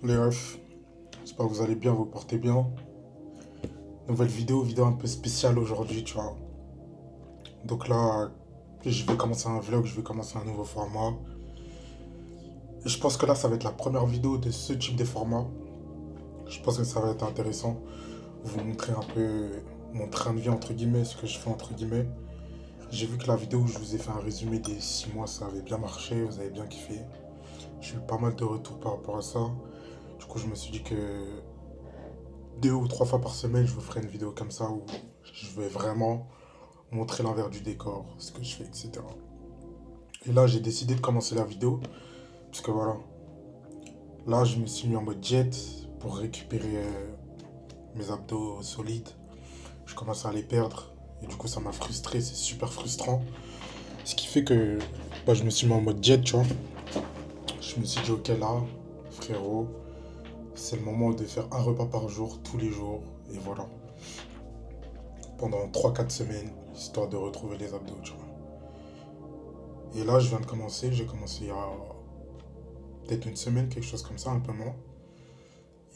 Les refs, j'espère que vous allez bien, vous portez bien. Nouvelle vidéo un peu spéciale aujourd'hui, tu vois. Donc là, je vais commencer un vlog, je vais commencer un nouveau format. Et je pense que là, ça va être la première vidéo de ce type de format. Je pense que ça va être intéressant. Vous montrer un peu mon train de vie, entre guillemets, ce que je fais, entre guillemets. J'ai vu que la vidéo où je vous ai fait un résumé des 6 mois, ça avait bien marché, vous avez bien kiffé. J'ai eu pas mal de retours par rapport à ça. Du coup, je me suis dit que 2 ou 3 fois par semaine, je vous ferai une vidéo comme ça où je vais vraiment montrer l'envers du décor, ce que je fais, etc. Et là, j'ai décidé de commencer la vidéo, parce que voilà, là, je me suis mis en mode jet pour récupérer mes abdos solides. Je commence à les perdre, et du coup, ça m'a frustré, c'est super frustrant. Ce qui fait que je me suis mis en mode jet, tu vois. Je me suis dit, ok, là, frérot, c'est le moment de faire un repas par jour, tous les jours, et voilà. Pendant 3 4 semaines, histoire de retrouver les abdos, tu vois. Et là, je viens de commencer, j'ai commencé il y a peut-être une semaine, quelque chose comme ça, un peu moins.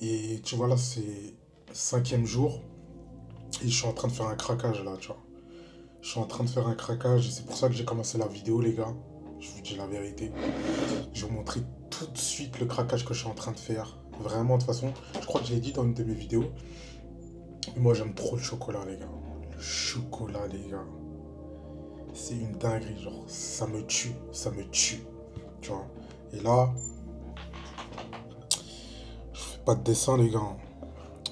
Et tu vois, là, c'est 5e jour, et je suis en train de faire un craquage, là, tu vois. Je suis en train de faire un craquage, et c'est pour ça que j'ai commencé la vidéo, les gars. Je vous dis la vérité. Je vais vous montrer tout de suite le craquage que je suis en train de faire. Vraiment, de toute façon, je crois que je l'ai dit dans une de mes vidéos. Mais moi, j'aime trop le chocolat, les gars. Le chocolat, les gars. C'est une dinguerie, genre, ça me tue, tu vois. Et là, je fais pas de dessin, les gars.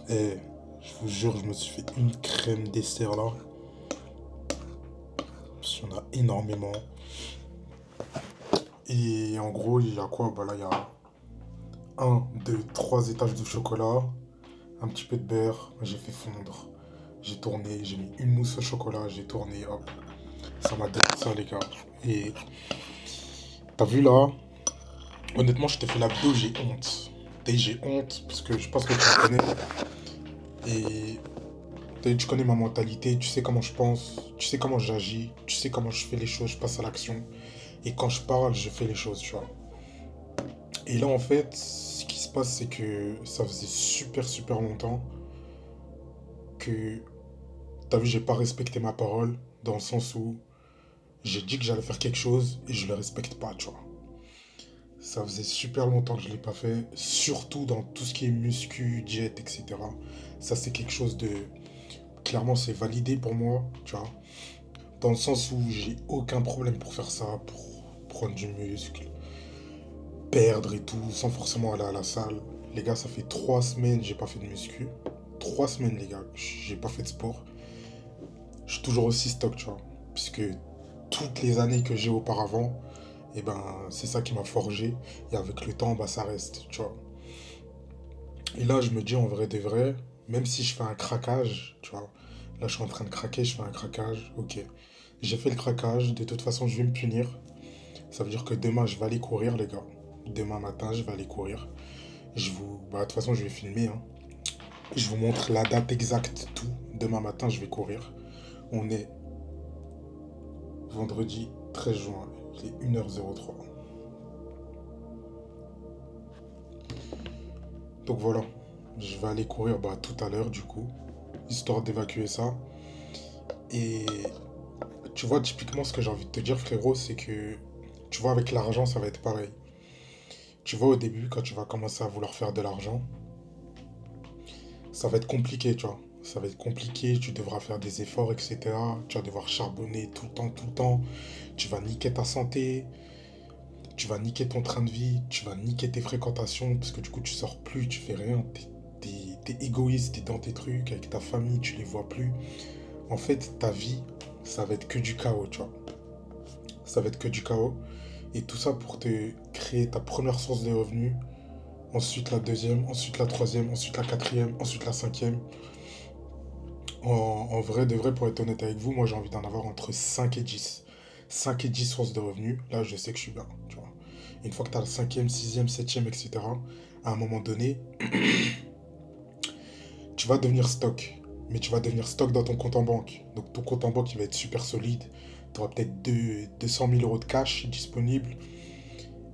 Et je vous jure, je me suis fait une crème dessert là. Parce qu'il y en a énormément. Et en gros, il y a quoi? Bah là, il y a un, deux, 3 étages de chocolat, un petit peu de beurre. J'ai fait fondre. J'ai tourné, j'ai mis une mousse au chocolat, j'ai tourné, hop. Ça m'a donné ça, les gars. Et t'as vu là? Honnêtement, je t'ai fait la vidéo, j'ai honte. Et j'ai honte parce que je pense que tu me connais. Et tu connais ma mentalité, tu sais comment je pense, tu sais comment j'agis, tu sais comment je fais les choses, je passe à l'action. Et quand je parle, je fais les choses, tu vois. Et là, en fait, ce qui se passe, c'est que ça faisait super longtemps que, t'as vu, j'ai pas respecté ma parole, dans le sens où j'ai dit que j'allais faire quelque chose et je le respecte pas, tu vois. Ça faisait super longtemps que je l'ai pas fait, surtout dans tout ce qui est muscu, diète, etc. Ça, c'est quelque chose de... Clairement, c'est validé pour moi, tu vois. Dans le sens où j'ai aucun problème pour faire ça, pour prendre du muscle, perdre et tout, sans forcément aller à la salle. Les gars, ça fait 3 semaines, j'ai pas fait de muscu. 3 semaines, les gars, j'ai pas fait de sport. Je suis toujours aussi stock, tu vois. Puisque toutes les années que j'ai auparavant, et ben, c'est ça qui m'a forgé. Et avec le temps, bah, ça reste, tu vois. Et là, je me dis en vrai de vrai, même si je fais un craquage, tu vois. Là, je suis en train de craquer, je fais un craquage, ok. J'ai fait le craquage, de toute façon, je vais me punir. Ça veut dire que demain, je vais aller courir, les gars. Demain matin, je vais aller courir. Bah, de toute façon, je vais filmer, hein. Je vous montre la date exacte, tout. Demain matin, je vais courir. On est vendredi 13 juin. Il est 1h03. Donc voilà. Je vais aller courir bah, tout à l'heure, du coup. Histoire d'évacuer ça. Et tu vois, typiquement, ce que j'ai envie de te dire, frérot, c'est que, tu vois, avec l'argent, ça va être pareil. Tu vois, au début, quand tu vas commencer à vouloir faire de l'argent, ça va être compliqué, tu vois. Ça va être compliqué, tu devras faire des efforts, etc. Tu vas devoir charbonner tout le temps, tout le temps. Tu vas niquer ta santé, tu vas niquer ton train de vie, tu vas niquer tes fréquentations, parce que du coup, tu sors plus, tu fais rien. T'es égoïste, t'es dans tes trucs, avec ta famille, tu les vois plus. En fait, ta vie, ça va être que du chaos, tu vois. Ça va être que du chaos. Et tout ça pour te créer ta première source de revenus, ensuite la deuxième, ensuite la troisième, ensuite la quatrième, ensuite la cinquième. En vrai, de vrai, pour être honnête avec vous, moi j'ai envie d'en avoir entre 5 et 10. 5 et 10 sources de revenus, là je sais que je suis bien, tu vois. Une fois que tu as la cinquième, sixième, septième, etc., à un moment donné, tu vas devenir stock. Mais tu vas devenir stock dans ton compte en banque. Donc ton compte en banque, il va être super solide. Tu auras peut-être 200 000 euros de cash disponible.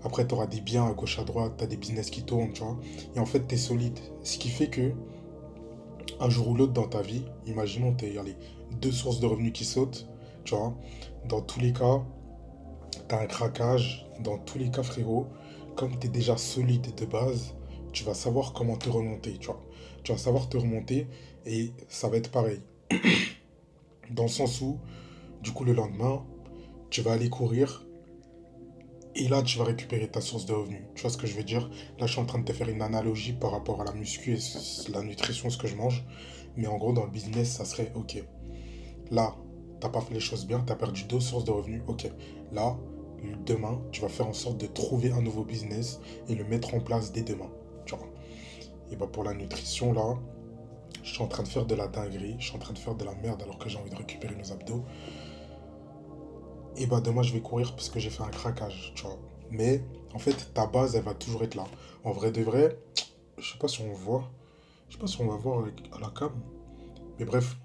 Après, tu auras des biens à gauche, à droite, tu as des business qui tournent, tu vois. Et en fait, tu es solide. Ce qui fait que, un jour ou l'autre dans ta vie, imaginons, tu as les deux sources de revenus qui sautent, tu vois. Dans tous les cas, tu as un craquage. Dans tous les cas, frérot, comme tu es déjà solide de base, tu vas savoir comment te remonter, tu vois. Tu vas savoir te remonter et ça va être pareil. Dans le sens où, du coup, le lendemain, tu vas aller courir et là, tu vas récupérer ta source de revenus. Tu vois ce que je veux dire? Là, je suis en train de te faire une analogie par rapport à la muscu et la nutrition, ce que je mange. Mais en gros, dans le business, ça serait OK. Là, t'as pas fait les choses bien, t'as perdu deux sources de revenus. OK. Là, demain, tu vas faire en sorte de trouver un nouveau business et le mettre en place dès demain. Tu vois? Et bah, pour la nutrition, là, je suis en train de faire de la dinguerie. Je suis en train de faire de la merde alors que j'ai envie de récupérer mes abdos. Et bah demain je vais courir parce que j'ai fait un craquage, tu vois. Mais en fait, ta base, elle va toujours être là. En vrai de vrai, je sais pas si on voit, je sais pas si on va voir à la cam. Mais bref,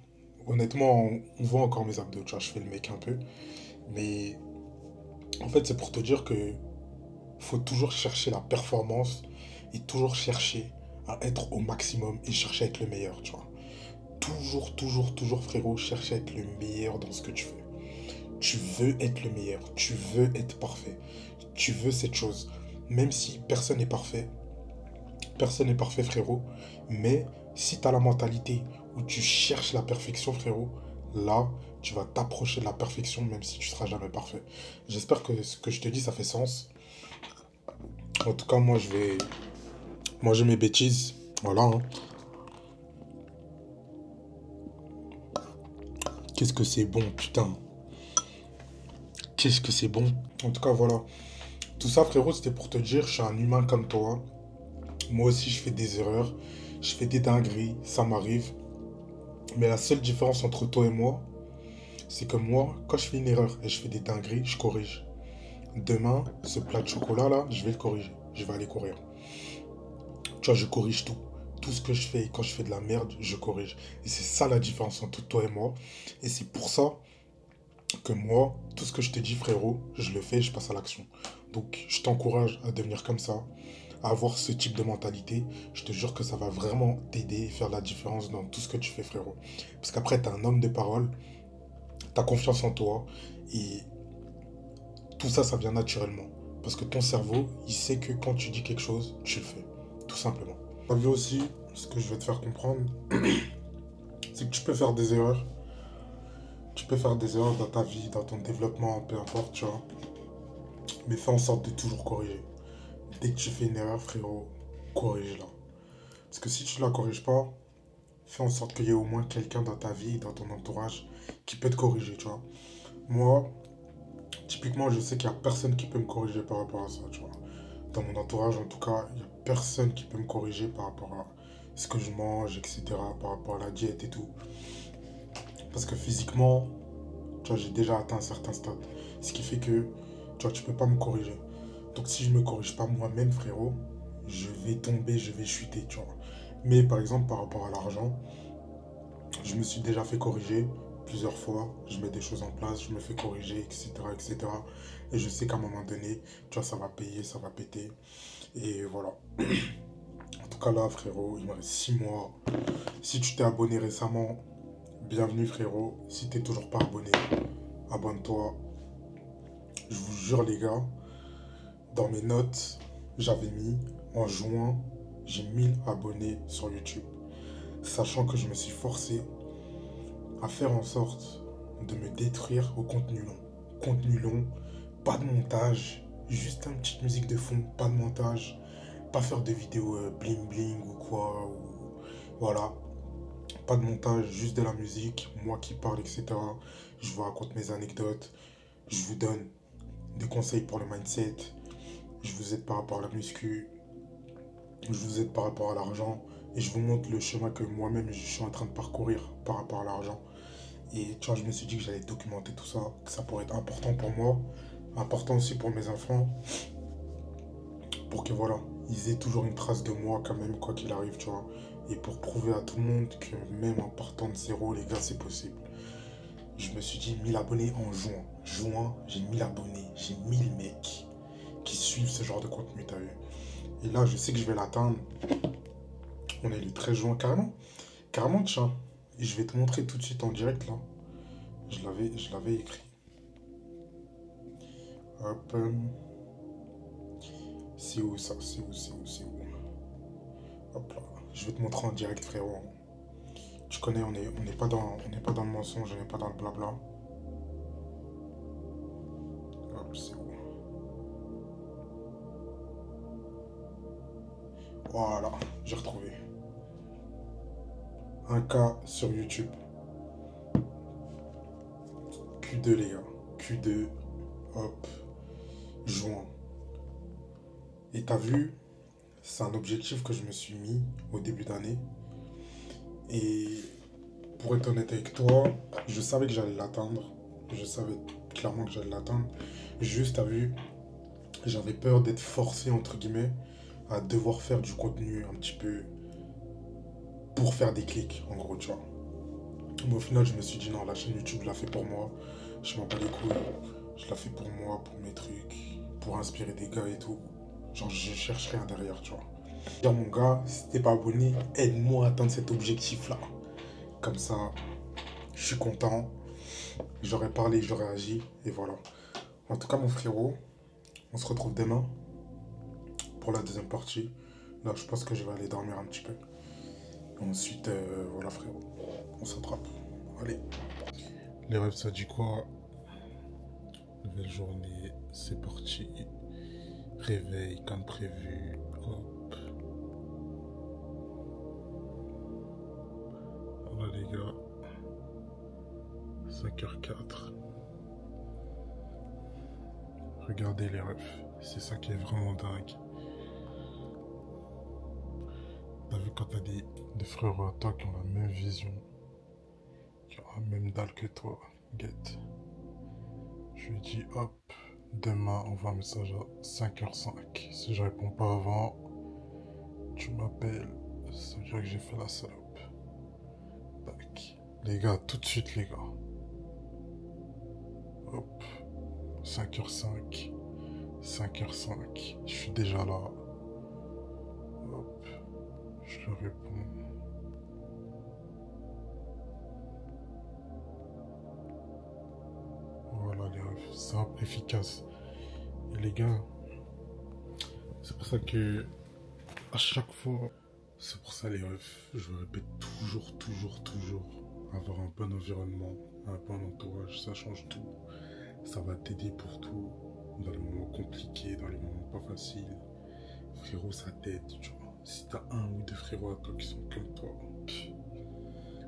honnêtement, on voit encore mes abdos, tu vois, je fais le mec un peu. Mais en fait, c'est pour te dire que faut toujours chercher la performance et toujours chercher à être au maximum et chercher à être le meilleur, tu vois. Toujours, toujours, toujours, frérot, chercher à être le meilleur dans ce que tu fais. Tu veux être le meilleur, tu veux être parfait, tu veux cette chose. Même si personne n'est parfait frérot, mais si tu as la mentalité où tu cherches la perfection frérot, là, tu vas t'approcher de la perfection même si tu seras jamais parfait. J'espère que ce que je te dis, ça fait sens. En tout cas, moi, je vais manger mes bêtises. Voilà, hein. Qu'est-ce que c'est bon, putain. Qu'est-ce que c'est bon. En tout cas, voilà. Tout ça, frérot, c'était pour te dire, je suis un humain comme toi. Moi aussi, je fais des erreurs, je fais des dingueries, ça m'arrive. Mais la seule différence entre toi et moi, c'est que moi, quand je fais une erreur et je fais des dingueries, je corrige. Demain, ce plat de chocolat là, je vais le corriger. Je vais aller courir. Tu vois, je corrige tout. Tout ce que je fais, quand je fais de la merde, je corrige. Et c'est ça la différence entre toi et moi. Et c'est pour ça que moi, tout ce que je te dis, frérot, je le fais, je passe à l'action. Donc, je t'encourage à devenir comme ça, à avoir ce type de mentalité. Je te jure que ça va vraiment t'aider et faire la différence dans tout ce que tu fais, frérot. Parce qu'après, t'es un homme de parole, t'as confiance en toi, et tout ça, ça vient naturellement. Parce que ton cerveau, il sait que quand tu dis quelque chose, tu le fais. Tout simplement. T'as vu aussi, ce que je vais te faire comprendre, c'est que tu peux faire des erreurs. Tu peux faire des erreurs dans ta vie, dans ton développement, peu importe, tu vois. Mais fais en sorte de toujours corriger. Dès que tu fais une erreur, frérot, corrige-la. Parce que si tu la corriges pas, fais en sorte qu'il y ait au moins quelqu'un dans ta vie, dans ton entourage, qui peut te corriger, tu vois. Moi, typiquement, je sais qu'il n'y a personne qui peut me corriger par rapport à ça, tu vois. Dans mon entourage, en tout cas, il n'y a personne qui peut me corriger par rapport à ce que je mange, etc., par rapport à la diète et tout. Parce que physiquement, tu vois, j'ai déjà atteint un certain stade. Ce qui fait que, tu vois, tu peux pas me corriger. Donc si je me corrige pas moi-même, frérot, je vais tomber, je vais chuter, tu vois. Mais par exemple, par rapport à l'argent, je me suis déjà fait corriger plusieurs fois. Je mets des choses en place, je me fais corriger, etc., etc. Et je sais qu'à un moment donné, tu vois, ça va payer, ça va péter. Et voilà. En tout cas là, frérot, il me reste 6 mois. Si tu t'es abonné récemment, bienvenue, frérot. Si t'es toujours pas abonné, abonne-toi. Je vous jure, les gars, dans mes notes, j'avais mis en juin, j'ai 1000 abonnés sur YouTube. Sachant que je me suis forcé à faire en sorte de me détruire au contenu long. Contenu long, pas de montage, juste une petite musique de fond, pas de montage, pas faire de vidéos bling bling ou quoi, ou voilà, pas de montage, juste de la musique, moi qui parle, etc. Je vous raconte mes anecdotes, je vous donne des conseils pour le mindset, je vous aide par rapport à la muscu, je vous aide par rapport à l'argent, et je vous montre le chemin que moi-même je suis en train de parcourir par rapport à l'argent. Et tu vois, je me suis dit que j'allais documenter tout ça, que ça pourrait être important pour moi, important aussi pour mes enfants, pour que voilà, ils aient toujours une trace de moi quand même, quoi qu'il arrive, tu vois. Et pour prouver à tout le monde que même en partant de zéro, les gars, c'est possible. Je me suis dit 1000 abonnés en juin. Juin, j'ai 1000 abonnés, j'ai 1000 mecs qui suivre ce genre de contenu, t'as vu. Et là, je sais que je vais l'atteindre. On est le 13 juin, carrément. Carrément, tiens. Et je vais te montrer tout de suite en direct, là. Je l'avais écrit. Hop. C'est où ça? C'est où, c'est où, c'est où? Hop là. Je vais te montrer en direct, frérot. Tu connais, on n'est pas dans le mensonge, on n'est pas dans le blabla. Hop, c'est où? Voilà, j'ai retrouvé. Un cas sur YouTube. Q2, les gars. Q2. Hop. Juin. Et t'as vu, c'est un objectif que je me suis mis au début d'année. Et pour être honnête avec toi, je savais que j'allais l'atteindre. Je savais clairement que j'allais l'atteindre. Juste, t'as vu, j'avais peur d'être forcé, entre guillemets, à devoir faire du contenu un petit peu pour faire des clics, en gros, tu vois. Mais au final, je me suis dit, non, la chaîne YouTube, je la fais pour moi. Je m'en bats les couilles. Je la fais pour moi, pour mes trucs, pour inspirer des gars et tout. Genre, je cherche rien derrière, tu vois. Dire, mon gars, si t'es pas abonné, aide-moi à atteindre cet objectif-là. Comme ça, je suis content. J'aurais parlé, j'aurais agi. Et voilà. En tout cas, mon frérot, on se retrouve demain pour la deuxième partie. Là, je pense que je vais aller dormir un petit peu. Et ensuite, voilà, frérot, on s'attrape. Allez. Les rêves, ça dit quoi? Nouvelle journée, c'est parti. Réveil, comme prévu. Hop. Voilà, les gars. 5h04. Regardez les refs. C'est ça qui est vraiment dingue. T'as vu quand t'as des frères à toi qui ont la même vision, qui ont la même dalle que toi, guette. Je lui dis hop, demain on va un message à 5h05. Si je réponds pas avant, tu m'appelles, ça veut dire que j'ai fait la salope. Tac. Les gars, tout de suite les gars. Hop, 5h05, 5h05, je suis déjà là. Hop, je leur réponds. Voilà les refs, simple, efficace. Et les gars, c'est pour ça que à chaque fois, c'est pour ça les refs, je répète toujours, avoir un bon environnement, un bon entourage, ça change tout. Ça va t'aider pour tout, dans les moments compliqués, dans les moments pas faciles. Frérot, ça t'aide, tu vois. Si t'as un ou deux frérots à toi qui sont comme toi,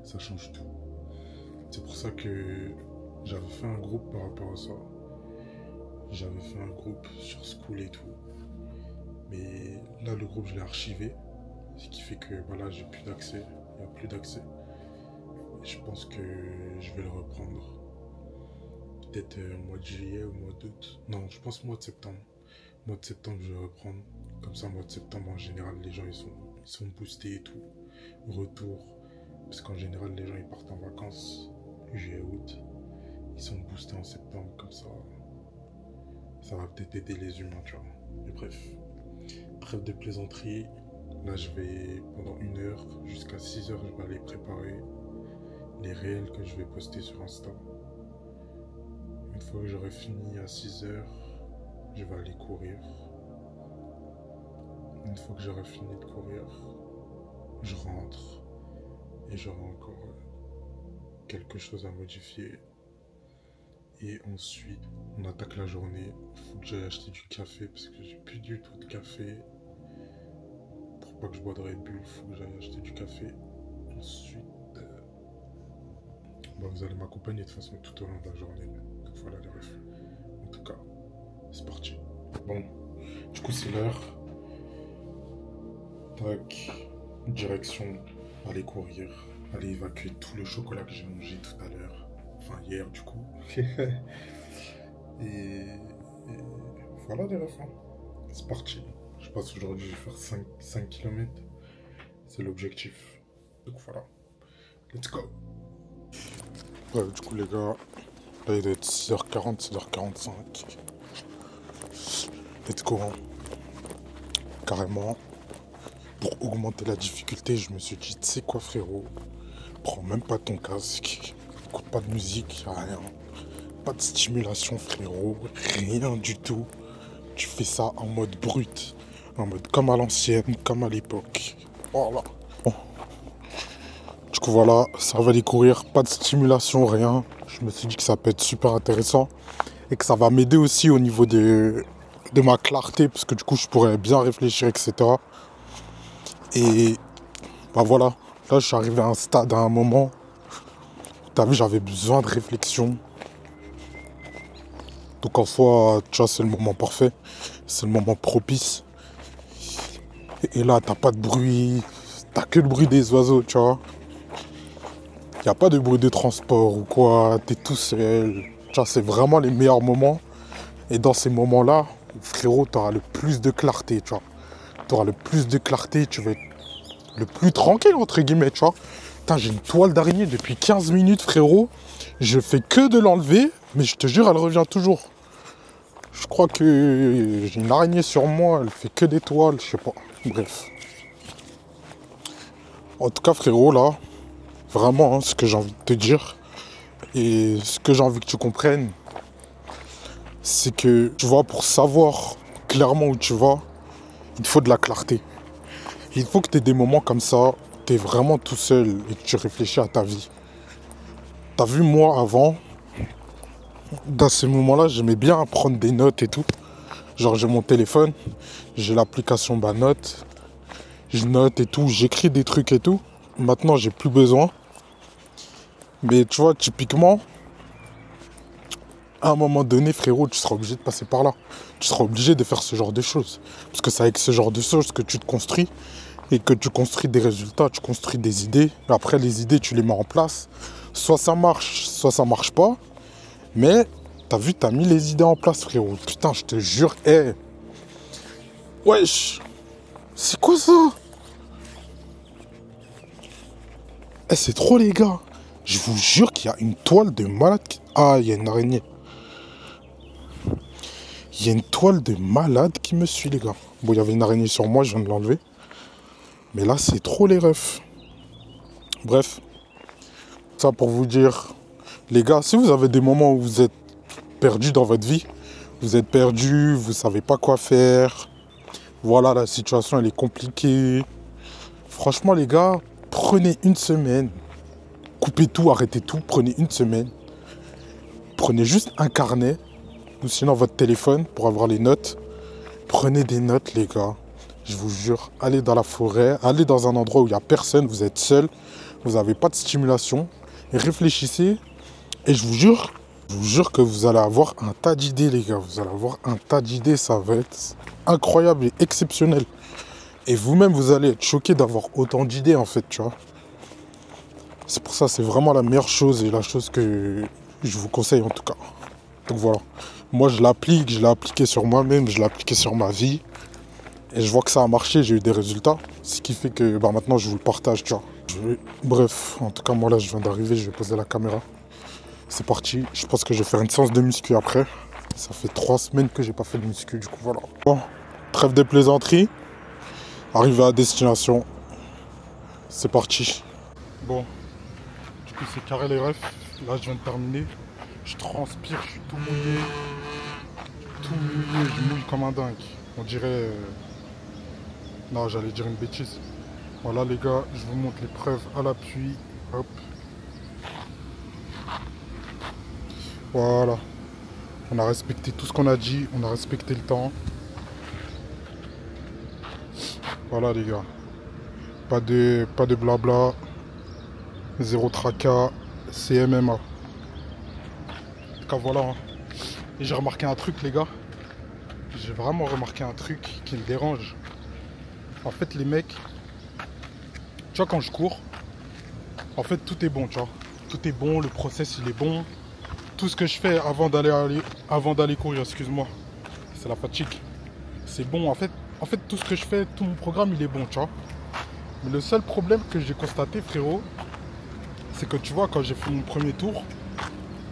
ça change tout. C'est pour ça que j'avais fait un groupe par rapport à ça. J'avais fait un groupe sur School et tout. Mais là, le groupe, je l'ai archivé. Ce qui fait que voilà, j'ai plus d'accès. Il n'y a plus d'accès. Et je pense que je vais le reprendre. Peut-être au mois de juillet ou au mois d'août. Non, je pense mois de septembre. Mois de septembre, je vais reprendre. Comme ça, mois de septembre, en général, les gens, ils sont boostés et tout. Retour. Parce qu'en général, les gens, ils partent en vacances. Juillet, août. Ils sont boostés en septembre, comme ça. Ça va peut-être aider les humains, tu vois. Mais bref. Trêve de plaisanterie. Là, je vais, pendant 1 heure, jusqu'à 6h, je vais aller préparer les réels que je vais poster sur Insta. Une fois que j'aurai fini à 6h, je vais aller courir. Une fois que j'aurai fini de courir, je rentre et j'aurai encore quelque chose à modifier. Et ensuite, on attaque la journée. Il faut que j'aille acheter du café parce que j'ai plus du tout de café. Pour pas que je bois de Red Bull, il faut que j'aille acheter du café. Ensuite, vous allez m'accompagner de toute façon tout au long de la journée. Donc voilà les refs. En tout cas, c'est parti. Bon, du coup c'est l'heure. Tac, direction, aller courir, aller évacuer tout le chocolat que j'ai mangé tout à l'heure. Enfin hier du coup. et voilà les refs. C'est parti. Je pense aujourd'hui je vais faire 5 km. C'est l'objectif. Donc voilà. Let's go. Ouais, du coup les gars, là il doit être 6h40, 6h45. let's go. Carrément. Pour augmenter la difficulté, je me suis dit, tu sais quoi frérot, prends même pas ton casque, écoute pas de musique, rien. Pas de stimulation frérot, rien du tout. Tu fais ça en mode brut, en mode comme à l'ancienne, comme à l'époque. Voilà. Bon. Du coup voilà, ça va aller courir, pas de stimulation, rien. Je me suis dit que ça peut être super intéressant et que ça va m'aider aussi au niveau de ma clarté, parce que du coup je pourrais bien réfléchir, etc. Et bah voilà, là je suis arrivé à un stade, à un moment où t'as vu, j'avais besoin de réflexion. Donc en soi, tu vois, c'est le moment parfait, c'est le moment propice. Et là, t'as pas de bruit, t'as que le bruit des oiseaux, tu vois. Y a pas de bruit de transport ou quoi, t'es tout seul. Tu vois, c'est vraiment les meilleurs moments. Et dans ces moments-là, frérot, t'auras le plus de clarté, tu vois. T'auras le plus de clarté, tu vas être le plus tranquille, entre guillemets, tu vois. Putain, j'ai une toile d'araignée depuis 15 minutes, frérot. Je fais que de l'enlever, mais je te jure, elle revient toujours. Je crois que j'ai une araignée sur moi, elle fait que des toiles, je sais pas. Bref. En tout cas, frérot, là, vraiment, hein, ce que j'ai envie de te dire, et ce que j'ai envie que tu comprennes, c'est que, tu vois, pour savoir clairement où tu vas, il te faut de la clarté. Il faut que tu aies des moments comme ça, tu es vraiment tout seul et que tu réfléchis à ta vie. T'as vu, moi, avant, dans ces moments-là, j'aimais bien prendre des notes et tout. Genre, j'ai mon téléphone, j'ai l'application Notes, je note et tout, j'écris des trucs et tout. Maintenant, j'ai plus besoin. Mais tu vois, typiquement, à un moment donné, frérot, tu seras obligé de passer par là. Tu seras obligé de faire ce genre de choses. Parce que c'est avec ce genre de choses que tu te construis et que tu construis des résultats, tu construis des idées. Après, les idées, tu les mets en place. Soit ça marche pas. Mais t'as vu, t'as mis les idées en place, frérot. Putain, je te jure, wesh, c'est quoi ça? C'est trop, les gars. Je vous jure qu'il y a une toile de malade. Ah, il y a une araignée. Il y a une toile de malade qui me suit, les gars. Bon, il y avait une araignée sur moi, je viens de l'enlever. Mais là, c'est trop les refs. Bref. Ça pour vous dire, les gars, si vous avez des moments où vous êtes perdu dans votre vie, vous êtes perdu, vous savez pas quoi faire, voilà, la situation, elle est compliquée. Franchement, les gars, prenez une semaine. Coupez tout, arrêtez tout, prenez une semaine. Prenez juste un carnet, ou sinon votre téléphone pour avoir les notes. Prenez des notes, les gars. Je vous jure, allez dans la forêt, allez dans un endroit où il n'y a personne, vous êtes seul, vous n'avez pas de stimulation. Et réfléchissez. Et je vous jure que vous allez avoir un tas d'idées, les gars. Vous allez avoir un tas d'idées, ça va être incroyable et exceptionnel. Et vous-même, vous allez être choqué d'avoir autant d'idées, en fait, tu vois. C'est pour ça, c'est vraiment la meilleure chose et la chose que je vous conseille, en tout cas. Donc voilà. Moi, je l'ai appliqué sur moi-même, je l'ai appliqué sur ma vie. Et je vois que ça a marché, j'ai eu des résultats. Ce qui fait que maintenant, je vous le partage, tu vois. Bref, en tout cas, moi, là, je viens d'arriver, je vais poser la caméra. C'est parti. Je pense que je vais faire une séance de muscu après. Ça fait 3 semaines que j'ai pas fait de muscu, du coup, voilà. Bon, trêve de plaisanterie. Arrivé à destination. C'est parti. Bon, du coup, c'est carré les refs. Là, je viens de terminer. Je transpire, je suis tout mouillé. Tout mouillé, je mouille comme un dingue. On dirait... Non, j'allais dire une bêtise. Voilà, les gars, je vous montre les preuves à l'appui. Hop. Voilà. On a respecté tout ce qu'on a dit. On a respecté le temps. Voilà, les gars. Pas de blabla. Zéro tracas. CMMA. En tout cas, voilà. Hein. Et j'ai remarqué un truc, les gars. J'ai vraiment remarqué un truc qui me dérange. En fait, les mecs... Tu vois, quand je cours, en fait, tout est bon, tu vois. Tout est bon, le process, il est bon. Tout ce que je fais avant d'aller courir, excuse-moi, c'est la fatigue. C'est bon, en fait, tout ce que je fais, tout mon programme, il est bon, tu vois. Mais le seul problème que j'ai constaté, frérot, c'est que tu vois, quand j'ai fait mon premier tour,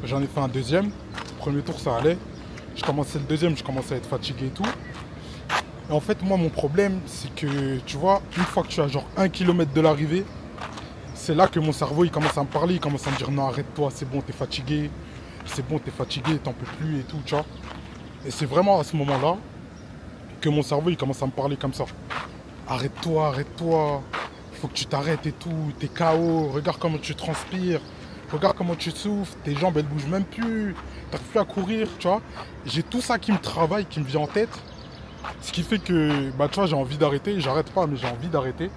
j'en ai fait un deuxième. Le premier tour, ça allait. Je commençais le deuxième, je commençais à être fatigué et tout. Et en fait, moi, mon problème, c'est que, tu vois, une fois que tu as genre 1 kilomètre de l'arrivée, c'est là que mon cerveau, il commence à me parler, il commence à me dire, non, arrête-toi, c'est bon, t'es fatigué, t'en peux plus et tout, tu vois. Et c'est vraiment à ce moment-là que mon cerveau, il commence à me parler comme ça. Arrête-toi, arrête-toi, faut que tu t'arrêtes et tout, t'es KO, regarde comment tu transpires, regarde comment tu souffres, tes jambes, elles bougent même plus, t'arrives plus à courir, tu vois. J'ai tout ça qui me travaille, qui me vient en tête. Ce qui fait que, bah, tu vois, j'ai envie d'arrêter. J'arrête pas, mais j'ai envie d'arrêter.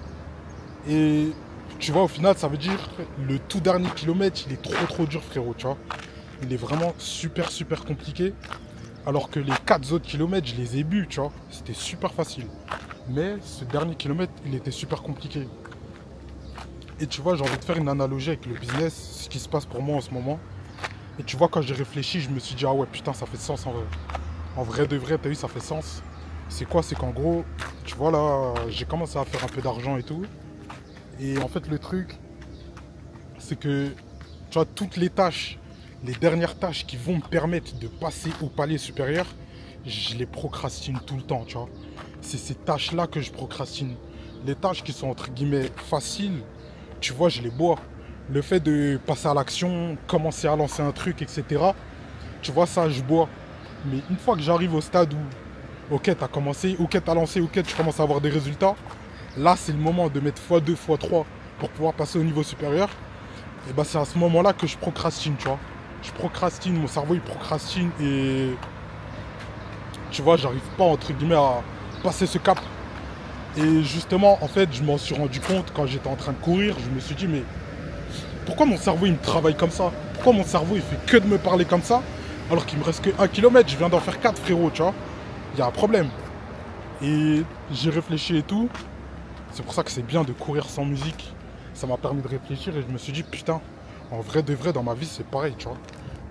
Et tu vois, au final, ça veut dire le tout dernier kilomètre, il est trop dur, frérot, tu vois. Il est vraiment super compliqué. Alors que les 4 autres kilomètres, je les ai bu, tu vois. C'était super facile. Mais ce dernier kilomètre, il était super compliqué. Et tu vois, j'ai envie de faire une analogie avec le business, ce qui se passe pour moi en ce moment. Et tu vois, quand j'ai réfléchi, je me suis dit, ah ouais, putain, ça fait sens en vrai. En vrai de vrai, t'as vu, ça fait sens. C'est quoi? C'est qu'en gros, tu vois là, j'ai commencé à faire un peu d'argent et tout. Et en fait, le truc, c'est que, tu vois, toutes les tâches, les dernières tâches qui vont me permettre de passer au palier supérieur, je les procrastine tout le temps, tu vois. C'est ces tâches-là que je procrastine. Les tâches qui sont entre guillemets faciles, tu vois, je les bois. Le fait de passer à l'action, commencer à lancer un truc, etc. Tu vois, ça, je bois. Mais une fois que j'arrive au stade où, ok, t'as commencé, ok, t'as lancé, ok, tu commences à avoir des résultats, là, c'est le moment de mettre x2, x3 pour pouvoir passer au niveau supérieur. Et bah, c'est à ce moment-là que je procrastine, tu vois. Je procrastine, mon cerveau, il procrastine et, tu vois, j'arrive pas, entre guillemets, à passer ce cap. Et justement, en fait, je m'en suis rendu compte quand j'étais en train de courir. Je me suis dit, mais pourquoi mon cerveau, il me travaille comme ça? Pourquoi mon cerveau, il fait que de me parler comme ça? Alors qu'il me reste que 1 kilomètre, je viens d'en faire 4, frérot, tu vois. Il y a un problème. Et j'ai réfléchi et tout. C'est pour ça que c'est bien de courir sans musique. Ça m'a permis de réfléchir et je me suis dit, putain, en vrai de vrai, dans ma vie, c'est pareil, tu vois.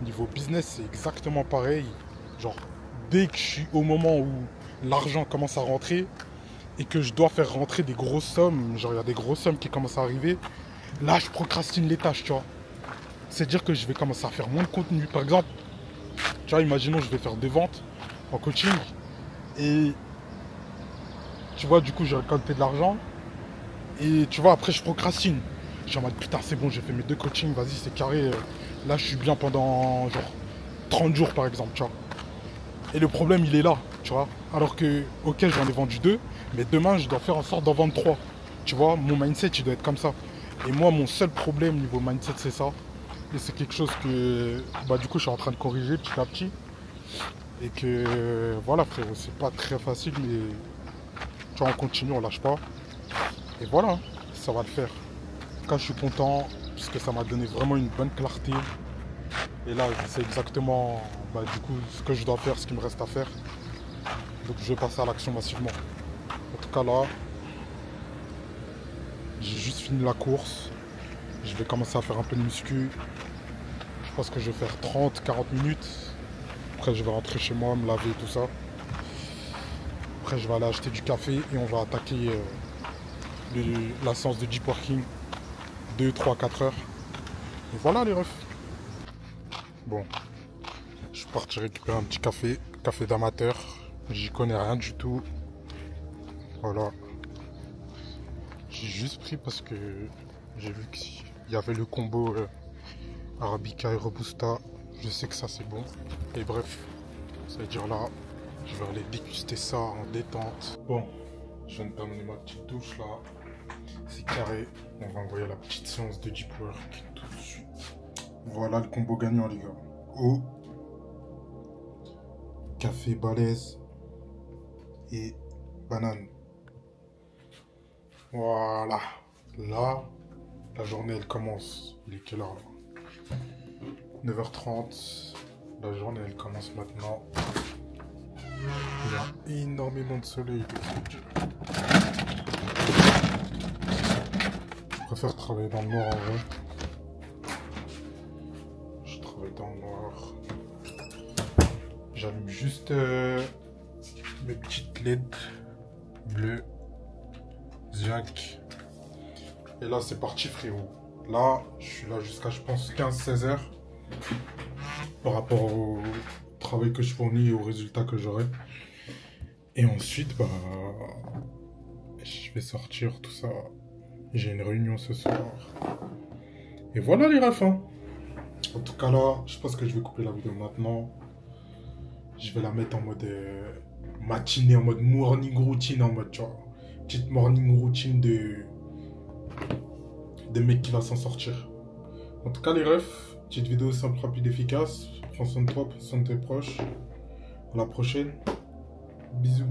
Niveau business, c'est exactement pareil. Genre, dès que je suis au moment où l'argent commence à rentrer et que je dois faire rentrer des grosses sommes, genre il y a des grosses sommes qui commencent à arriver, là, je procrastine les tâches, tu vois. C'est-à-dire que je vais commencer à faire moins de contenu. Par exemple, tu vois, imaginons, je vais faire des ventes en coaching et tu vois, du coup, j'ai récolté de l'argent et tu vois, après, je procrastine. Je suis en mode putain, c'est bon, j'ai fait mes 2 coachings, vas-y, c'est carré. Là, je suis bien pendant genre 30 jours par exemple, tu vois. Et le problème, il est là, tu vois. Alors que, ok, j'en ai vendu 2, mais demain, je dois faire en sorte d'en vendre 3. Tu vois, mon mindset, il doit être comme ça. Et moi, mon seul problème niveau mindset, c'est ça. Et c'est quelque chose que, bah, du coup, je suis en train de corriger petit à petit. Et que, voilà, frérot, c'est pas très facile, mais tu vois, on continue, on lâche pas. Et voilà, ça va le faire. En tout cas, je suis content, parce que ça m'a donné vraiment une bonne clarté. Et là, je sais exactement, bah, du coup, ce que je dois faire, ce qu'il me reste à faire. Donc, je vais passer à l'action massivement. En tout cas, là, j'ai juste fini la course. Je vais commencer à faire un peu de muscu. Je pense que je vais faire 30-40 minutes. Après, je vais rentrer chez moi, me laver, tout ça. Après, je vais aller acheter du café et on va attaquer la séance de deep working. 2, 3, 4 heures. Et voilà les refs. Bon, je suis parti récupérer un petit café. Café d'amateur. J'y connais rien du tout. Voilà. J'ai juste pris parce que j'ai vu qu'il y avait le combo Arabica et Robusta. Je sais que ça c'est bon. Et bref, ça veut dire là, je vais aller déguster ça en détente. Bon, je viens de terminer ma petite douche là. C'est carré. On va envoyer la petite séance de deep work tout de suite. Voilà le combo gagnant les gars. Eau, café balèze et banane. Voilà. Là, la journée elle commence. Il est quelle heure là? 9h30. La journée elle commence maintenant. Il y a énormément de soleil. Je préfère travailler dans le noir en vrai. Je travaille dans le noir. J'allume juste mes petites LED bleues. Jack. Et là c'est parti frérot. Là je suis là jusqu'à je pense 15-16 heures. Par rapport au travail que je fournis et aux résultats que j'aurai. Et ensuite, bah, je vais sortir, tout ça. J'ai une réunion ce soir. Et voilà les refs, hein. En tout cas là, je pense que je vais couper la vidéo maintenant. Je vais la mettre en mode matinée, en mode morning routine, en mode, tu vois, petite morning routine de mec qui va s'en sortir. En tout cas les refs, petite vidéo simple, rapide, efficace. Prends soin de toi, prends soin de tes proches. À la prochaine. Bisous.